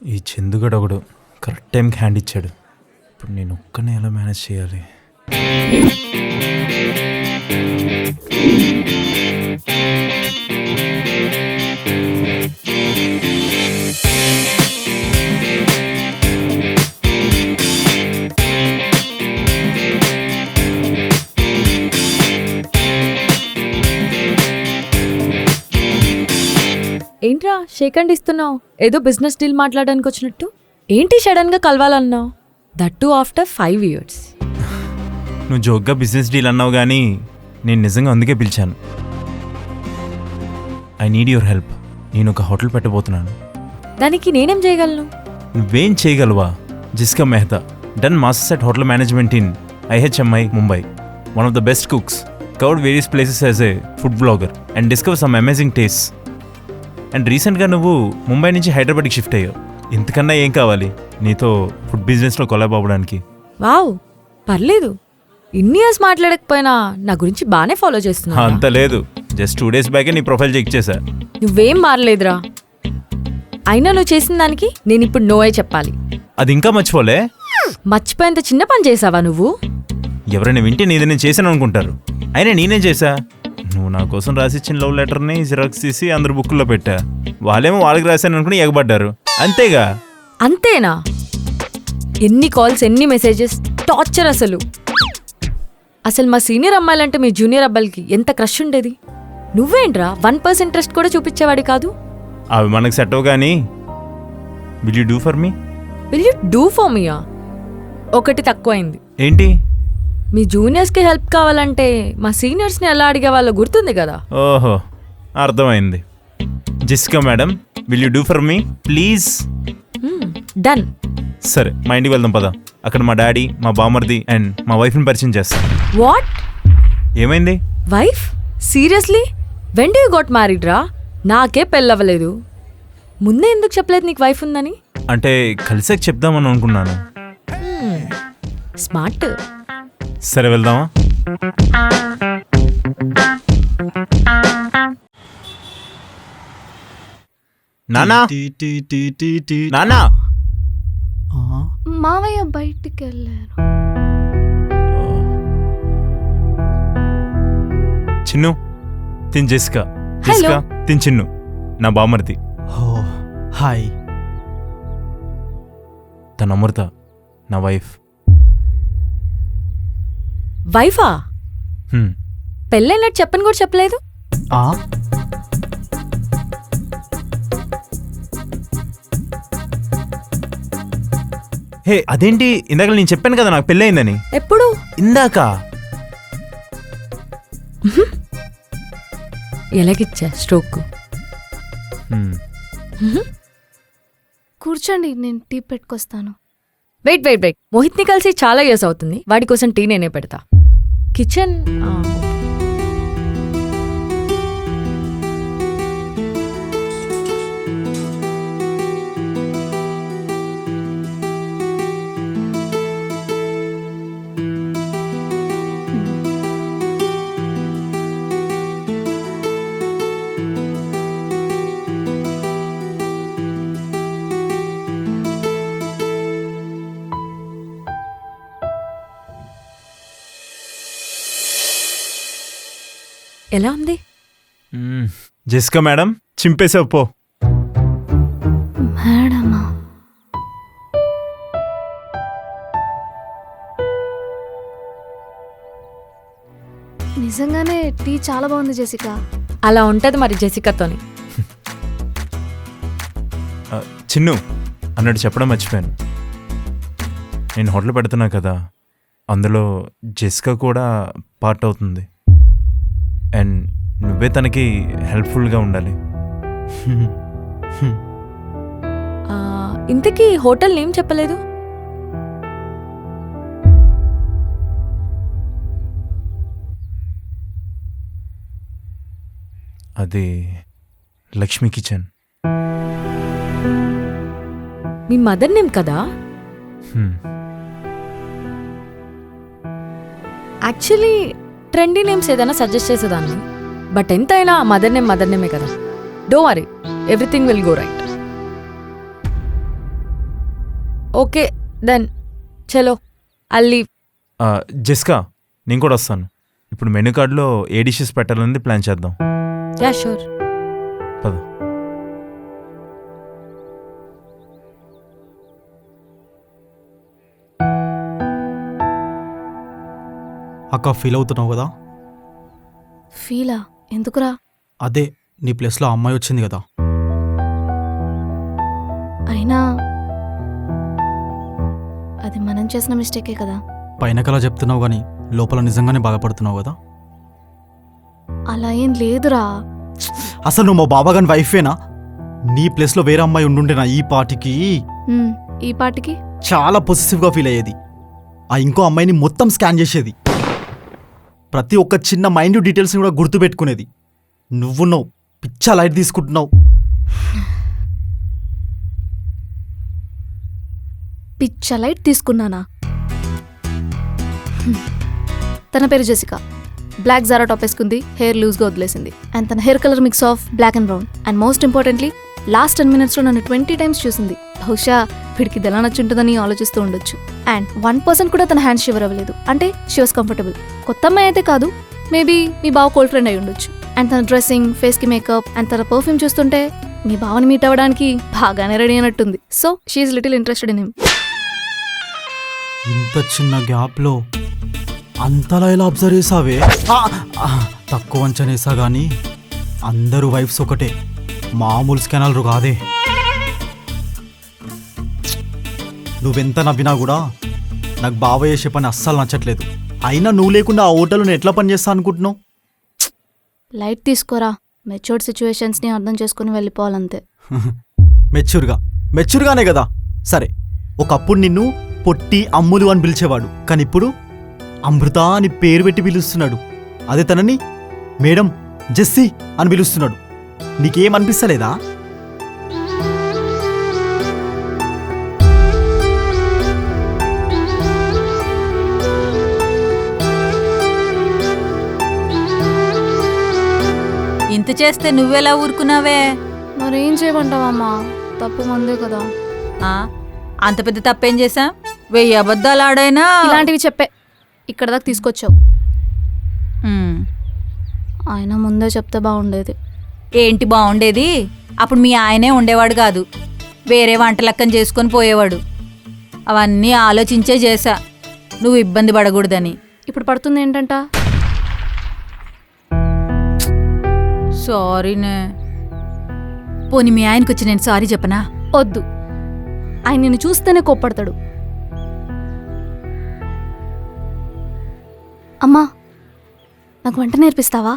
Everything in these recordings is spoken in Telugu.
ఈ చందుగడు ఒకడు కరెక్ట్ టైంకి హ్యాండ్ ఇచ్చాడు. ఇప్పుడు నేను ఒక్కనే ఎలా మేనేజ్ చేయాలి? ఏంట్రా షేక్ హ్యాండ్ ఇస్తున్నావు? ఏదో బిజినెస్ డీల్ మాట్లాడడానికి వచ్చినట్టు. ఏంటి సడన్గా కలవాలన్నావు? That too after 5 years. నువ్వు జోక్గా బిజినెస్ డీల్ అన్నావు కానీ నేను నిజంగా అందుకే పిలిచాను. I need your help. నేను ఒక హోటల్ పెట్టబోతున్నాను. దానికి నేనేం చేయగలను? నువ్వేం చేయగలవా? Jiska Mehta done masters at hotel management in IHMI Mumbai. One of the best cooks. Covered various places as a food blogger and discover some amazing taste. And రీసెంట్గా నువ్వు ముంబై నుంచి హైదరాబాద్కి షిఫ్ట్ అయ్యావు. ఇంతకన్నా ఏం కావాలి నీతో ఫుడ్ బిజినెస్లో కొలాబ్ అవ్వడానికి? వావ్, పర్లేదు. ఇన్ని ఇయర్స్ మాట్లాడకపోయినా నా గురించి బాగానే ఫాలో చేస్తున్నా. అంత లేదు, జస్ట్ 2 days బ్యాకే నీ ప్రొఫైల్ చెక్ చేశా. నువ్వేం మారలేదురా. అయినా నువ్వు చేసిన దానికి నేను ఇప్పుడు నోయే చెప్పాలి. అది ఇంకా మర్చిపోలే? మర్చిపోయేంత చిన్న పని చేసావా నువ్వు? ఎవరైనా వింటే నీది నేను చేశాను అనుకుంటారు. అయినా నేనేం చేశా? నువ్వు నా కోసం రాసిచ్చిన లవ్ లెటర్ని జిరాక్స్ తీసి అందరు బుక్కుల్లో పెట్టా. వాళ్ళేమో వాళ్ళకి రాశాను అనుకుని ఎగబడ్డారు. అంతేగా? అంతేనా? ఎన్ని కాల్స్, ఎన్ని మెసేజెస్, టార్చర్. అసలు మా సీనియర్ అమ్మాయిలంటే మీ జూనియర్ అబ్బాయిలకి ఎంత క్రష్ ఉండేది. నువ్వేంట్రా 1% ఇంట్రెస్ట్ కూడా చూపించేవాడి కాదు. అవి మనకు సెట్ అవ్వ కానీ will you do for me? Will you do for మీయా? ఒకటి తక్కువైంది. ఏంటి? మీ జూనియర్స్కి హెల్ప్ కావాలంటే మా సీనియర్స్ని ఎలా అడిగే వాళ్ళో గుర్తుంది కదా. ఓహో, అర్థమైంది. Jiska madam, will you do for me please? Done. సరే, మా ఇంటికి వెళ్దాం పద. అక్కడ మా డాడీ, మా బామర్ది అండ్ మా వైఫ్ని పరిచయం చేస్తాను. వాట్? ఏమైంది? Wife? Seriously? When do you got married రా? నాకే పెళ్ళవ్వలేదు. ముందే ఎందుకు చెప్పలేదు నీకు వైఫ్ ఉందని? అంటే కలిసాక చెప్దామని అనుకున్నాను. స్మార్ట్. సరే వెళ్దామా? నానా, నానా. మావయ్య బయటికి వెళ్ళారు. చిన్ను తిన్. జెసికా. జెసికా తిన్. చిన్ను నా బామర్ది. హాయ్. తన అమృత నా వైఫ్. వైఫా? పెళ్ళైనట్టు చెప్పని కూడా చెప్పలేదు. హే, అదేంటి? ఇందాక నేను చెప్పాను కదా నాకు పెళ్ళయిందని. ఎప్పుడు? ఇందాక. ఎలాగిచ్చా స్ట్రోక్? కూర్చోండి, నేను టీ పెట్టుకొస్తాను. Wait wait wait. మోహిత్ని కలిసి చాలా ఇయర్స్ అవుతుంది. వాడి కోసం టీ నేనే పెడతా. కిచెన్ ఎలా ఉంది? జెసికా మేడం, చింపేసావు పో. మేడమా? నిజంగానే టీ చాలా బాగుంది జెసికా. అలా ఉంటది మరి జెసికాతోని. చిన్ను అన్నట్టు చెప్పడం మర్చిపోయాను. నేను హోటల్ పెడుతున్నా కదా, అందులో జెసికా కూడా పార్ట్ అవుతుంది. అండ్ నువ్వే తనకి హెల్ప్ఫుల్గా ఉండాలి. ఇంతకీ హోటల్ నేమ్ చెప్పలేదు. అది లక్ష్మీ కిచెన్. మీ మదర్ నేమ్ కదా? యాక్చువల్లీ ట్రెండీ నేమ్స్ ఏదైనా సజెస్ట్ చేసేదాన్ని. బట్ ఎంతైనా మదర్ నేమే కదా. Don't worry, everything will go right. Okay then చలో ఐ లీవ్. జెస్కా నేను కూడా వస్తాను. ఇప్పుడు మెనూ కార్డులో ఏ డిషెస్ పెట్టాలనేది ప్లాన్ చేద్దాం. Yeah sure. పద. అక్క ఫీల్ అవుతున్నావు కదా? ఫీలా ఎందుకురా? అదే నీ ప్లేస్లో అమ్మాయి వచ్చింది కదా. అయినా అది మనం చేసిన మిస్టేకే కదా. పైన కలా చెప్తున్నావు కానీ లోపల నిజంగానే బాధపడుతున్నావు కదా. అలా ఏం లేదురా. అసలు నువ్వు మా బాబాగాని వైఫేనా? నీ ప్లేస్లో వేరే అమ్మాయి ఉండుంటేనా ఈ పాటికి ఈ పాటికి చాలా పొసెసివ్గా ఫీల్ అయ్యేది. ఆ ఇంకో అమ్మాయిని మొత్తం స్కాన్ చేసేది. ప్రతి ఒక్క చిన్న మైండ్ డీటెయిల్స్ని కూడా గుర్తుపెట్టుకునేది. నువ్వున్నావు పిచ్చా లైట్ తీసుకుంటున్నావు. పిచ్చ లైట్ తీసుకున్నానా? తన పేరు జెసికా. బ్లాక్ జారా టాప్ వేసుకుంది, హెయిర్ లూజ్గా వదిలేసింది. అండ్ తన hair colour mix of black and brown. And most importantly last 10 minutesలో నన్ను 20 times చూసింది. బహుశా వీడికి ఇది ఎలా నచ్చుంటుందని ఆలోచిస్తూ ఉండొచ్చు. అండ్ 1% కూడా తన హ్యాండ్ షివర్ అవ్వలేదు. అంటే షీ వాస్ కంఫర్టబుల్. కొత్త అమ్మాయి అయితే కాదు, మేబీ మీ బావ కోల్డ్ ఫ్రెండ్ అయి ఉండొచ్చు. అండ్ తన డ్రెస్సింగ్, ఫేస్కి మేకప్ అండ్ తన పర్ఫ్యూమ్ చూస్తుంటే మీ బావని మీట్ అవ్వడానికి బాగానే రెడీ అయినట్టుంది. So she's little interested in him. ఇంత చిన్న గ్యాప్లో అంతలా ఎలా అబ్జర్వ్ చేసావే? తక్కువ అంచనేసా కానీ అందరూ వైఫ్స్ ఒకటే, మామూలు స్కానర్లు కాదే. నువ్వెంత నవ్వినా కూడా నాకు బావ చేసే పని అస్సలు నచ్చట్లేదు. అయినా నువ్వు లేకుండా ఆ హోటల్ నేను ఎట్లా పని చేస్తా అనుకుంటున్నావు? లైట్ తీసుకోరా. మెచ్యూర్డ్ సిచ్యువేషన్స్ని అర్థం చేసుకుని వెళ్ళిపోవాలంతే. మెచ్యూర్గానే కదా. సరే, ఒకప్పుడు నిన్ను పొట్టి అమ్ములు అని పిలిచేవాడు, కానీ ఇప్పుడు అమృత అని పేరు పెట్టి పిలుస్తున్నాడు. అదే తనని మేడం జెస్సీ అని పిలుస్తున్నాడు. నీకేమనిపిస్తలేదా? ఇంత చేస్తే నువ్వెలా ఊరుకున్నావే? మరేం చేయమంటావమ్మా, తప్పు మందే కదా. ఆ, అంత పెద్ద తప్పేం చేశా? 1000 అబద్ధాలు ఆడైనా ఇలాంటివి చెప్పే ఇక్కడ దాకా తీసుకొచ్చావు. ఉమ్, ఆయన ముందే చెప్తే బాగుండేది. ఏంటి బాగుండేది? అప్పుడు మీ ఆయనే ఉండేవాడు కాదు, వేరే వంటలక్కని చేసుకొని పోయేవాడు. అవన్నీ ఆలోచించే చేశా, నువ్వు ఇబ్బంది పడకూడదని. ఇప్పుడు పడుతుంది ఏంటంట? సారీనే. పోనీ మీ ఆయనకు వచ్చి నేను సారీ చెప్పనా? వద్దు, ఆయన నిన్ను చూస్తేనే కోప్పడతాడు. అమ్మా, నాకు వంట నేర్పిస్తావా?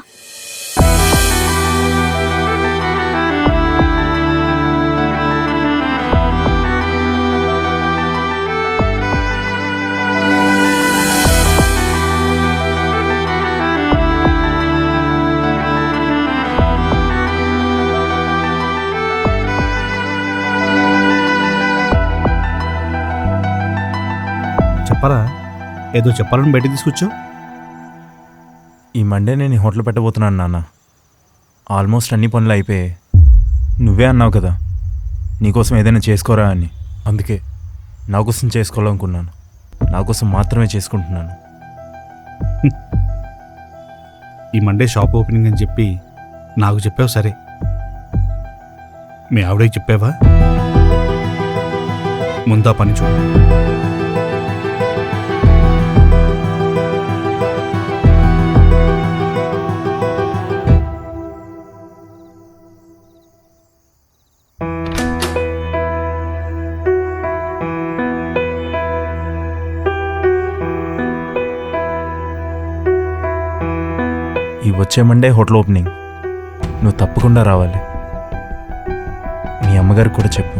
చెప్పరా, ఏదో చెప్పాలని బయట తీసుకొచ్చావు? ఈ మండే నేను హోటల్ పెట్టబోతున్నాను నాన్న. ఆల్మోస్ట్ అన్ని పనులు అయిపోయాయి. నువ్వే అన్నావు కదా నీకోసం ఏదైనా చేసుకోరా అని. అందుకే నా కోసం చేసుకోవాలనుకున్నాను. నా కోసం మాత్రమే చేసుకుంటున్నాను. ఈ మండే షాప్ ఓపెనింగ్ అని చెప్పి నాకు చెప్పావు, సరే. మీ ఆవిడకి చెప్పావా? ముందా పని చూడు. ఈ వచ్చే మండే హోటల్ ఓపెనింగ్, నువ్వు తప్పకుండా రావాలి. మీ అమ్మగారికి కూడా చెప్పు.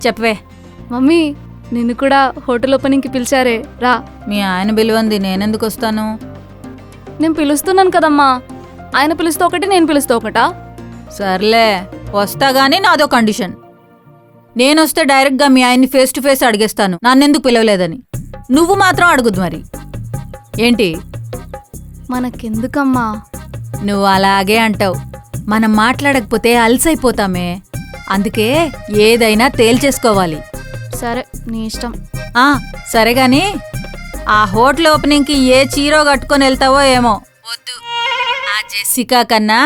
చెప్పవే. మమ్మీ, నిన్ను కూడా హోటల్ ఓపెనింగ్కి పిలిచారే, రా. మీ ఆయన పిలువంది, నేనెందుకు వస్తాను? నేను పిలుస్తున్నాను కదమ్మా. ఆయన పిలుస్తే ఒకటి, నేను పిలుస్తే ఒకటా? సర్లే వస్తా గానీ నాదో కండిషన్. నేనొస్తే డైరెక్ట్గా మీ ఆయన్ని ఫేస్ టు ఫేస్ అడిగేస్తాను నన్నెందుకు పిలవలేదని. నువ్వు మాత్రం అడుగుద్దు మరి. ఏంటి? మనకెందుకమ్మా? నువ్వు అలాగే అంటావు. మనం మాట్లాడకపోతే అలసైపోతామే. అందుకే ఏదైనా తేల్చేసుకోవాలి. సరే, నీ ఇష్టం. ఆ సరే గాని ఆ హోటల్ ఓపెనింగ్కి ఏ చీరో కట్టుకొని వెళ్తావో ఏమో. వద్దు, ఆ జెస్సికా కన్నా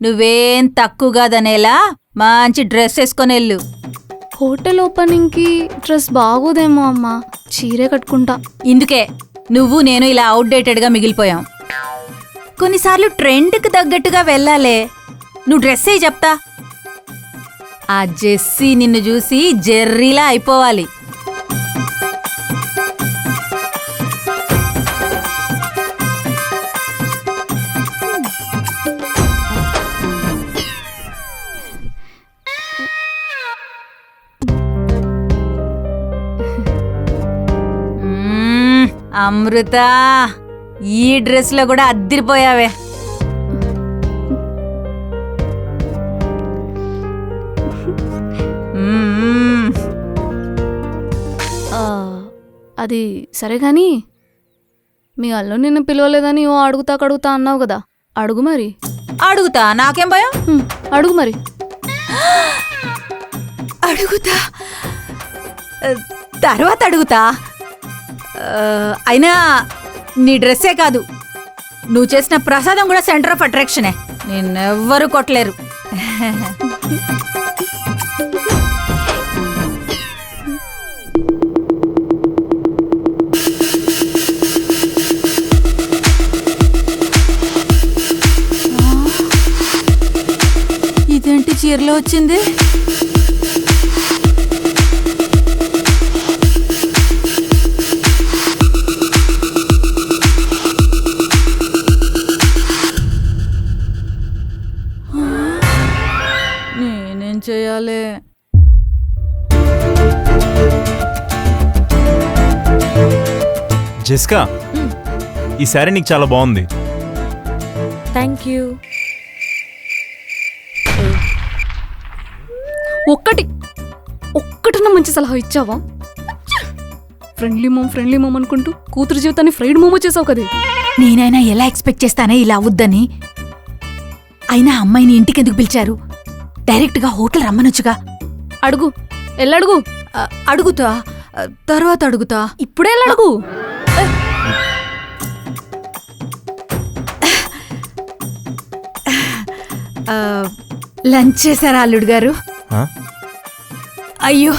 నువ్వేం తక్కువ కాదనేలా మంచి డ్రెస్ వేసుకొని వెళ్ళు. హోటల్ ఓపెనింగ్కి డ్రెస్ బాగోదేమో అమ్మా, చీరే కట్టుకుంటా. ఇందుకే నువ్వు నేను ఇలా అవుట్డేటెడ్గా మిగిలిపోయాం. కొన్నిసార్లు ట్రెండ్కి తగ్గట్టుగా వెళ్ళాలే. నువ్వు డ్రెస్ అయ్యి చెప్తా. ఆ జెస్సీ నిన్ను చూసి జెర్రీలా అయిపోవాలి. అమృత, ఈ డ్రెస్లో కూడా అద్దిరిపోయావే. ఆ, అది సరే గాని మీ అల్లు నిన్ను పిలవలేదని ఓ అడుగుతా కడుగుతా అన్నావు కదా, అడుగు మరి. అడుగుతా, నాకేం భయం. అడుగు మరి. అడుగుతా, తర్వాత అడుగుతా. అయినా నీ డ్రెస్సే కాదు, నువ్వు చేసిన ప్రసాదం కూడా సెంటర్ ఆఫ్ అట్రాక్షనే. నిన్నెవ్వరూ కొట్టలేరు. ఇదేంటి చీరలో వచ్చింది? నేనేం చేయాలి? జెస్కా, ఈ శారీ నీకు చాలా బాగుంది. Thank you. ఒక్కటన్నా మంచి సలహా ఇచ్చావా? ఫ్రెండ్లీ మోమ్ అనుకుంటూ కూతురు జీవితాన్ని ఫ్రైడ్ మోమో చేసావు కదే. నేనైనా ఎలా ఎక్స్పెక్ట్ చేస్తానే ఇలా అవుద్దని. అయినా అమ్మాయిని ఇంటికి ఎందుకు పిలిచారు? డైరెక్ట్గా హోటల్ రమ్మనొచ్చుగా. అడుగు, ఎల్లడుగు. అడుగుతా, తర్వాత అడుగుతా. ఇప్పుడే ఎల్లడుగు. లంచ్ చేశారా అల్లుడు గారు? ఆ? అయ్యో,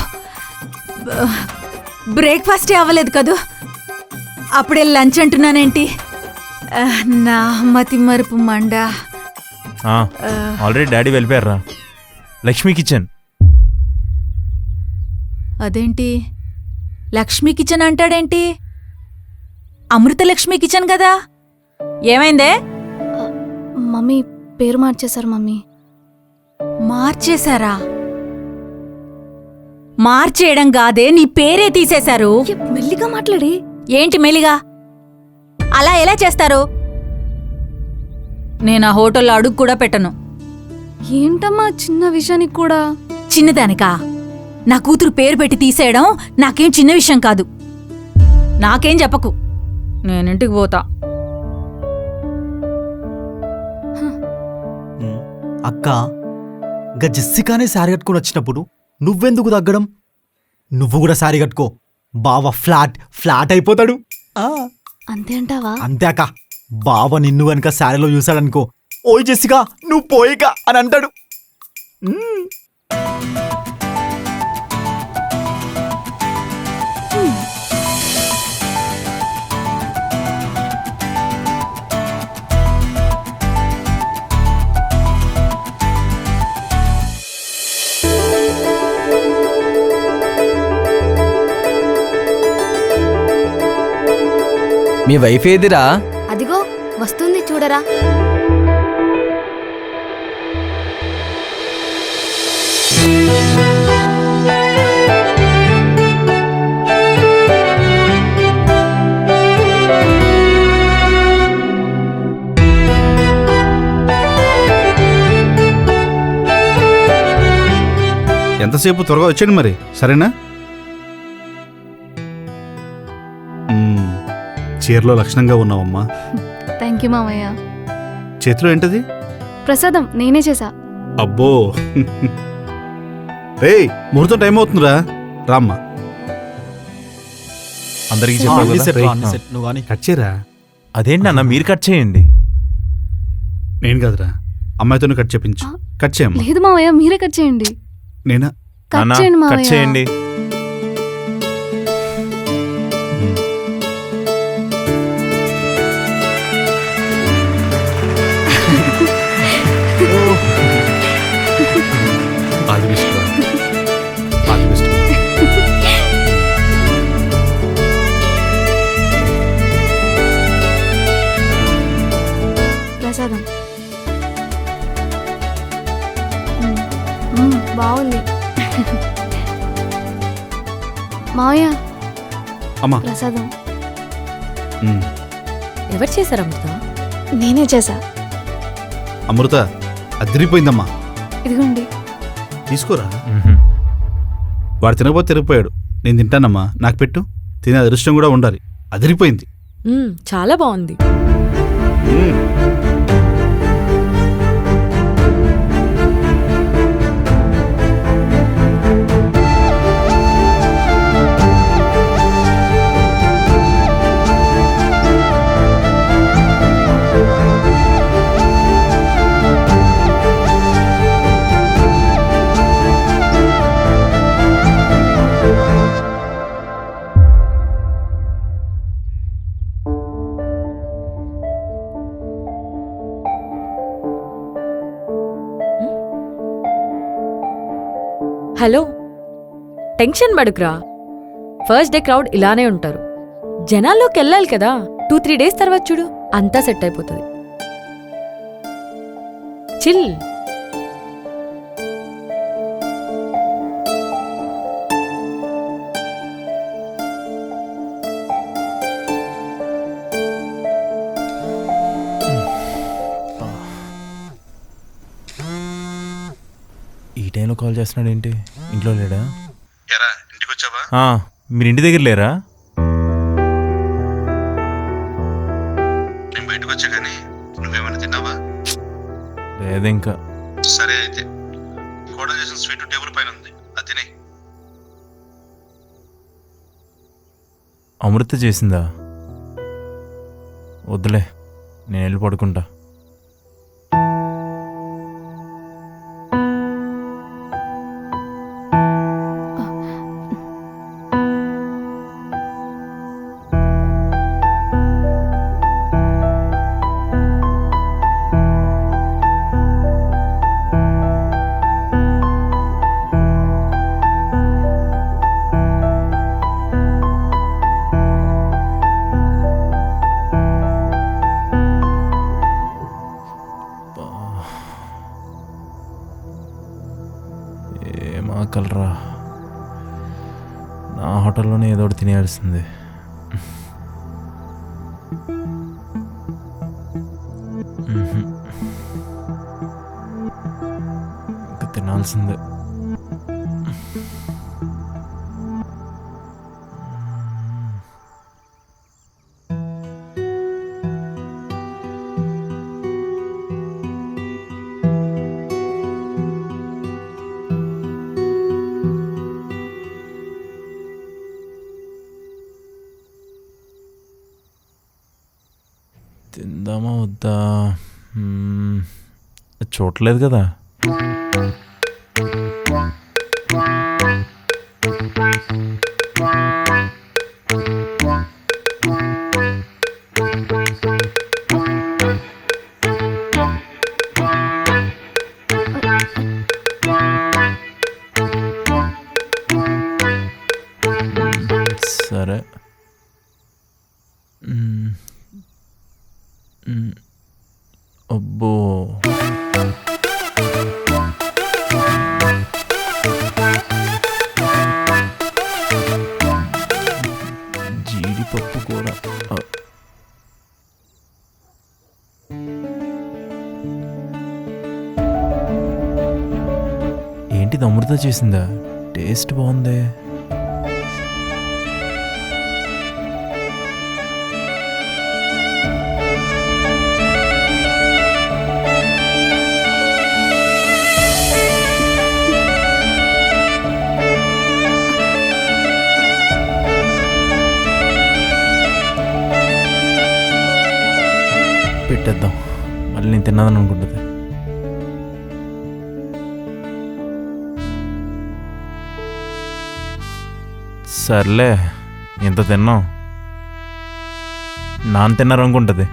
బ్రేక్ఫాస్టే అవ్వలేదు కదూ. అప్పుడే లంచ్ అంటున్నానేంటి? నా మతి మరుపు మండ. ఆల్రెడీ డాడీ వెళ్ళిపోయారా. లక్ష్మీ కిచెన్. అదేంటి లక్ష్మీ కిచెన్ అంటాడేంటి? అమృత లక్ష్మీ కిచెన్ కదా. ఏమైందే? మమ్మీ పేరు మార్చేశారు మమ్మీ. మార్చేశారా? మార్చేయడం కాదే, నీ పేరే తీసేశారు. మెల్లిగా మాట్లాడి. ఏంటి మెల్లిగా? అలా ఎలా చేస్తారు? నేను ఆ హోటల్లో అడుగు కూడా పెట్టను. ఏంటమ్మా చిన్న విషయానికి కూడా? చిన్నదానికా? నా కూతురు పేరు పెట్టి తీసేయడం నాకేం చిన్న విషయం కాదు. నాకేం చెప్పకు, నేనింటికి పోతా. అక్క, గా జెస్సికానే శారీ కట్టుకుని వచ్చినప్పుడు నువ్వెందుకు తగ్గడం? నువ్వు కూడా శారీ కట్టుకో, బావ ఫ్లాట్ అయిపోతాడు. అంతే అంటావా? అంతే అక్క, బావ నిన్ను కనుక శారీలో చూశాడనుకో, ఓయ్ జెస్సికా నువ్వు పోయిక అని అంటాడు. మీ వైఫ్ ఏదిరా? అదిగో వస్తుంది చూడరా. ఎంతసేపు త్వరగా వచ్చేయండి మరి, సరేనా? చీరలో లక్షణంగా ఉన్నావమ్మా. థ్యాంక్ యూ మామయ్య. చేతిలో ఏంటది? ప్రసాదం నేనే చేసా. అబ్బో. రేయ్, ముహూర్తం టైం అవుతుందిరా, రామ్మా. అందరికీ ఆ, చెప్పావు అన్ని కదా? సెట్ రా, రేయ్, అన్ని సెట్. నువ్వు కానీ కట్ చేయరా. అదేంటి అన్న మీరు కట్ చేయండి. నేను కాదురా, అమ్మాయితోనే కట్ చేపించు. కట్ చేయమ్మా. లేదు మామయ్య, మీరే కట్ చేయండి. నేనా? కట్ అన్న చేయండి కట్ మామయ్య. చేయండి. ఆల్ ది బెస్ట్ రా. All the best. ప్రసాదం. బాగుంది. మావయ్య అమ్మా. ప్రసాదం ఎవరు చేశారు అమృత? నేనే చేసా. అమృత, అదిరిపోయిందమ్మా. ఇదిగోండి. తీసుకోరా. మ్హూ. వాడు తినకపోతే తిరిగిపోయాడు. నేను తింటానమ్మా, నాకు పెట్టు. తినే అదృష్టం కూడా ఉండాలి. అదిరిపోయింది. చాలా బాగుంది. హలో, టెన్షన్ పడుకురా. ఫస్ట్ డే క్రౌడ్ ఇలానే ఉంటారు. జనాల్లోకి వెళ్ళాలి కదా. 2-3 డేస్ తర్వాత చూడు, అంతా సెట్ అయిపోతుంది. చిల్. ఈ టైంలో కాల్ చేస్తున్నాడు ఏంటి? ఇంట్లో లేడా? ఇంటికి వచ్చావా? మీరు ఇంటి దగ్గర లేరా? నేను బయటకు వచ్చా, కానీ నువ్వేమైనా తిన్నావా? లేదు ఇంకా. సరే అయితే, కోడలు చేసిన స్వీట్ టేబుల్ పైన ఉంది, అది తినే. అమృత చేసిందా? వద్దులే, నేను వెళ్ళి పడుకుంటా. ఆకలిరా. నా హోటల్లోనే ఏదో ఒకటి తినేయాల్సింది. ఇంకా తినాల్సిందే. తిందామా వద్దా? చూడలేదు కదా. సరే. అబ్బో, ఏంటిది అమృత చేసిందా? టేస్ట్ బాగుంది. పెట్టేద్దాం, మళ్ళీ నేను తిన్నదని అనుకుంటుంది. సర్లే, ఇంత తిన్నాం, నాన్న తిన్నారు అనుకుంటుంది.